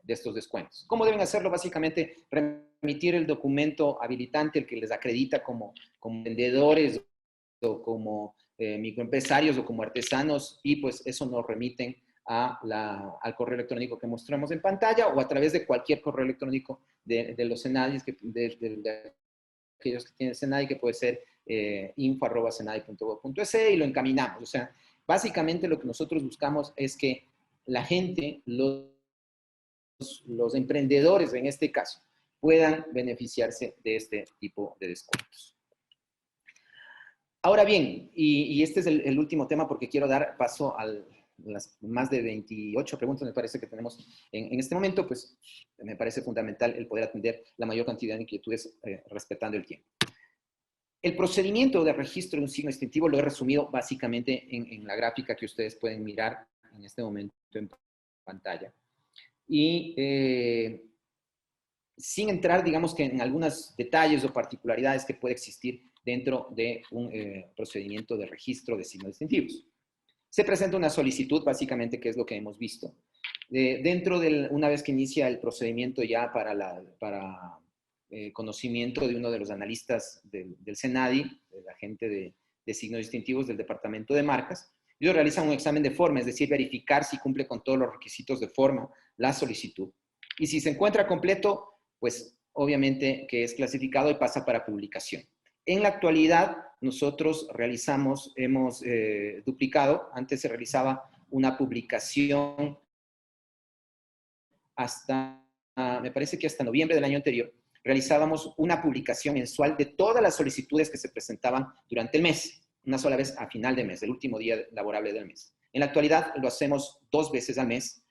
estos descuentos. ¿Cómo deben hacerlo? Básicamente, remitir el documento habilitante, el que les acredita como vendedores o como microempresarios o como artesanos, y pues eso nos remiten al correo electrónico que mostramos en pantalla o a través de cualquier correo electrónico de los SENADIs, de aquellos que tienen SENADI, que puede ser info@senadi.gov.es, y lo encaminamos. O sea, básicamente lo que nosotros buscamos es que la gente, los emprendedores en este caso, puedan beneficiarse de este tipo de descuentos. Ahora bien, y este es el último tema porque quiero dar paso a las más de 28 preguntas, me parece que tenemos en este momento, pues me parece fundamental el poder atender la mayor cantidad de inquietudes respetando el tiempo. El procedimiento de registro de un signo distintivo lo he resumido básicamente en la gráfica que ustedes pueden mirar en este momento en pantalla. Y sin entrar, digamos que en algunos detalles o particularidades que puede existir dentro de un procedimiento de registro de signos distintivos. Se presenta una solicitud, básicamente, que es lo que hemos visto. Una vez que inicia el procedimiento ya para conocimiento de uno de los analistas del SENADI, del agente de signos distintivos del Departamento de Marcas, ellos realizan un examen de forma, es decir, verificar si cumple con todos los requisitos de forma la solicitud. Y si se encuentra completo, pues obviamente que es clasificado y pasa para publicación. En la actualidad, nosotros hemos duplicado, antes se realizaba una publicación me parece que hasta noviembre del año anterior, realizábamos una publicación mensual de todas las solicitudes que se presentaban durante el mes, una sola vez a final de mes, el último día laborable del mes. En la actualidad lo hacemos 2 veces al mes,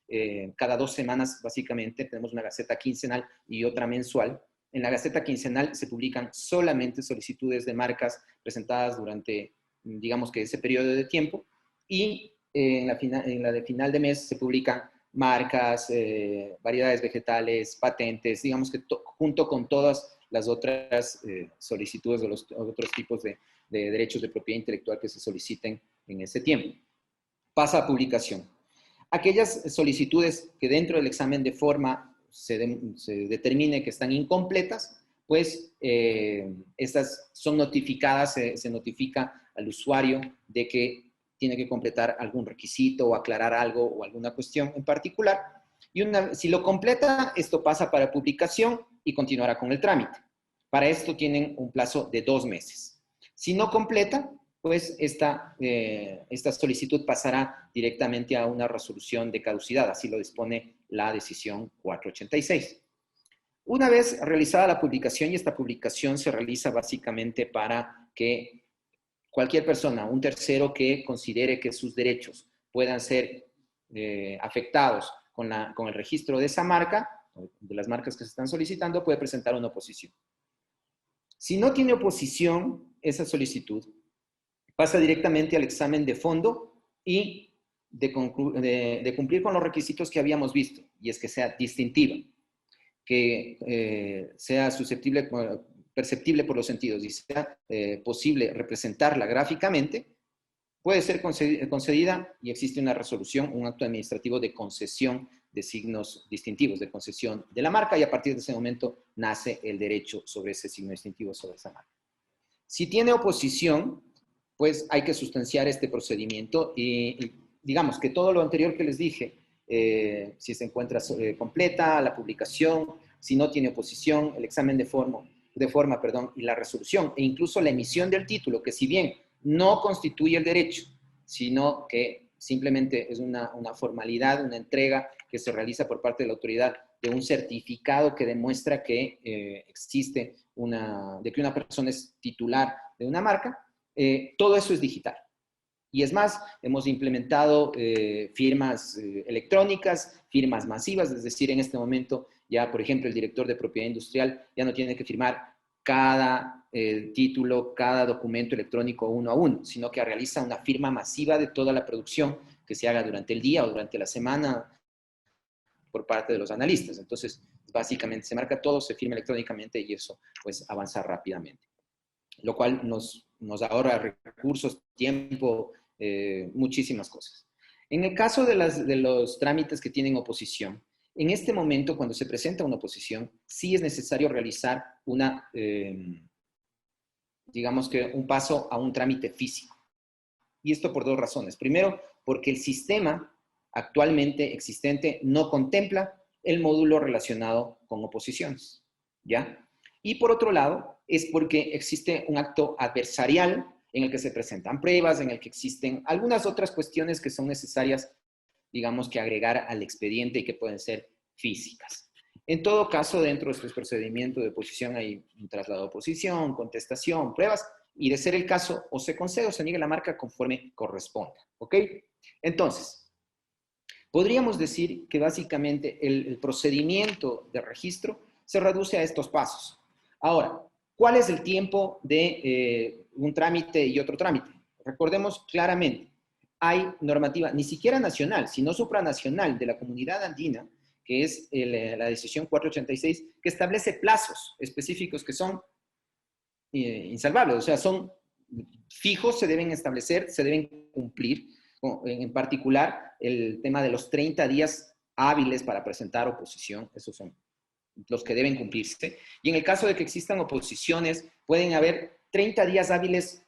cada 2 semanas básicamente, tenemos una gaceta quincenal y otra mensual. En la gaceta quincenal se publican solamente solicitudes de marcas presentadas durante, digamos que ese periodo de tiempo, y en la de final de mes se publican marcas, variedades vegetales, patentes, digamos que junto con todas las otras solicitudes de los otros tipos de derechos de propiedad intelectual que se soliciten en ese tiempo. Pasa a publicación. Aquellas solicitudes que dentro del examen de forma se determine que están incompletas, pues estas son notificadas, se notifica al usuario de que tiene que completar algún requisito o aclarar algo o alguna cuestión en particular. Y si lo completa, esto pasa para publicación y continuará con el trámite. Para esto tienen un plazo de 2 meses. Si no completa, pues esta solicitud pasará directamente a una resolución de caducidad, así lo dispone la decisión 486. Una vez realizada la publicación, y esta publicación se realiza básicamente para que cualquier persona, un tercero que considere que sus derechos puedan ser afectados con el registro de esa marca, de las marcas que se están solicitando, puede presentar una oposición. Si no tiene oposición, esa solicitud pasa directamente al examen de fondo y de cumplir con los requisitos que habíamos visto, y es que sea distintiva, que sea perceptible por los sentidos y sea posible representarla gráficamente, puede ser concedida y existe una resolución, un acto administrativo de concesión de signos distintivos, de concesión de la marca, y a partir de ese momento nace el derecho sobre ese signo distintivo, sobre esa marca. Si tiene oposición, pues hay que sustanciar este procedimiento y digamos que todo lo anterior que les dije, si se encuentra completa, la publicación, si no tiene oposición, el examen de forma, y la resolución, e incluso la emisión del título, que si bien no constituye el derecho, sino que simplemente es una formalidad, una entrega que se realiza por parte de la autoridad de un certificado que demuestra que existe de que una persona es titular de una marca, todo eso es digital. Y es más, hemos implementado firmas electrónicas, firmas masivas, es decir, en este momento ya, por ejemplo, el director de propiedad industrial ya no tiene que firmar cada título, cada documento electrónico uno a uno, sino que realiza una firma masiva de toda la producción que se haga durante el día o durante la semana por parte de los analistas. Entonces, básicamente se marca todo, se firma electrónicamente y eso pues avanza rápidamente, lo cual nos ahorra recursos, tiempo, muchísimas cosas. En el caso de los trámites que tienen oposición, en este momento, cuando se presenta una oposición, sí es necesario realizar digamos que un paso a un trámite físico. Y esto por dos razones. Primero, porque el sistema actualmente existente no contempla el módulo relacionado con oposiciones, ¿ya? Y por otro lado, es porque existe un acto adversarial en el que se presentan pruebas, en el que existen algunas otras cuestiones que son necesarias, digamos, que agregar al expediente y que pueden ser físicas. En todo caso, dentro de este procedimiento de oposición hay un traslado de oposición, contestación, pruebas, y de ser el caso, o se concede o se niegue la marca conforme corresponda, ¿ok? Entonces, podríamos decir que básicamente el procedimiento de registro se reduce a estos pasos. Ahora, ¿cuál es el tiempo de un trámite y otro trámite? Recordemos claramente, hay normativa, ni siquiera nacional, sino supranacional de la Comunidad Andina, que es la decisión 486, que establece plazos específicos que son insalvables, o sea, son fijos, se deben establecer, se deben cumplir. En particular, el tema de los 30 días hábiles para presentar oposición, esos son los que deben cumplirse. Y en el caso de que existan oposiciones, pueden haber 30 días hábiles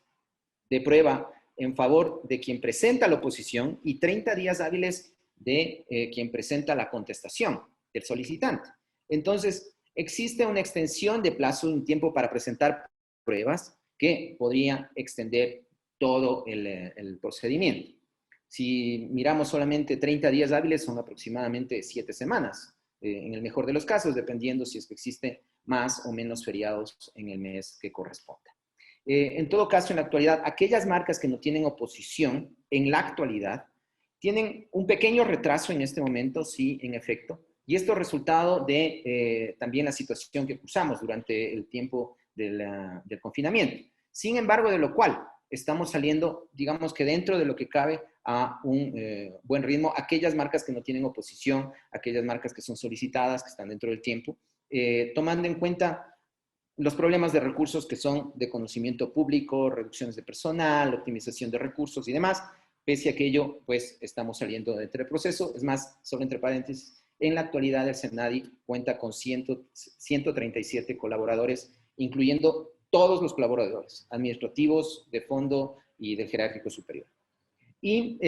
de prueba en favor de quien presenta la oposición y 30 días hábiles de quien presenta la contestación del solicitante. Entonces, existe una extensión de plazo, un tiempo para presentar pruebas que podría extender todo el procedimiento. Si miramos solamente 30 días hábiles, son aproximadamente 7 semanas, en el mejor de los casos, dependiendo si es que existe más o menos feriados en el mes que corresponda. En todo caso, en la actualidad, aquellas marcas que no tienen oposición, en la actualidad, tienen un pequeño retraso en este momento, sí, en efecto, y esto es resultado de también la situación que cursamos durante el tiempo del confinamiento. Sin embargo, de lo cual estamos saliendo, digamos que dentro de lo que cabe, a un buen ritmo. Aquellas marcas que no tienen oposición, aquellas marcas que son solicitadas, que están dentro del tiempo, tomando en cuenta los problemas de recursos que son de conocimiento público, reducciones de personal, optimización de recursos y demás. Pese a aquello, pues estamos saliendo de entre el proceso. Es más, solo entre paréntesis, en la actualidad el SENADI cuenta con 137 colaboradores, incluyendo todos los colaboradores, administrativos, de fondo y del jerárquico superior. Y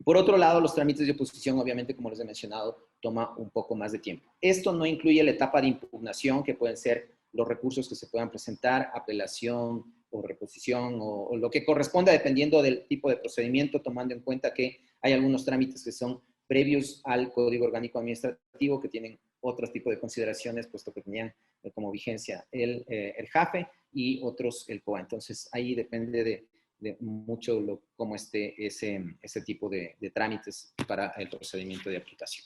por otro lado, los trámites de oposición, obviamente, como les he mencionado, toma un poco más de tiempo. Esto no incluye la etapa de impugnación, que pueden ser los recursos que se puedan presentar, apelación o reposición o lo que corresponda dependiendo del tipo de procedimiento, tomando en cuenta que hay algunos trámites que son previos al Código Orgánico Administrativo que tienen otros tipos de consideraciones, puesto que tenían como vigencia el JAFE y otros el COA. Entonces, ahí depende de mucho cómo esté ese tipo de trámites para el procedimiento de aplicación.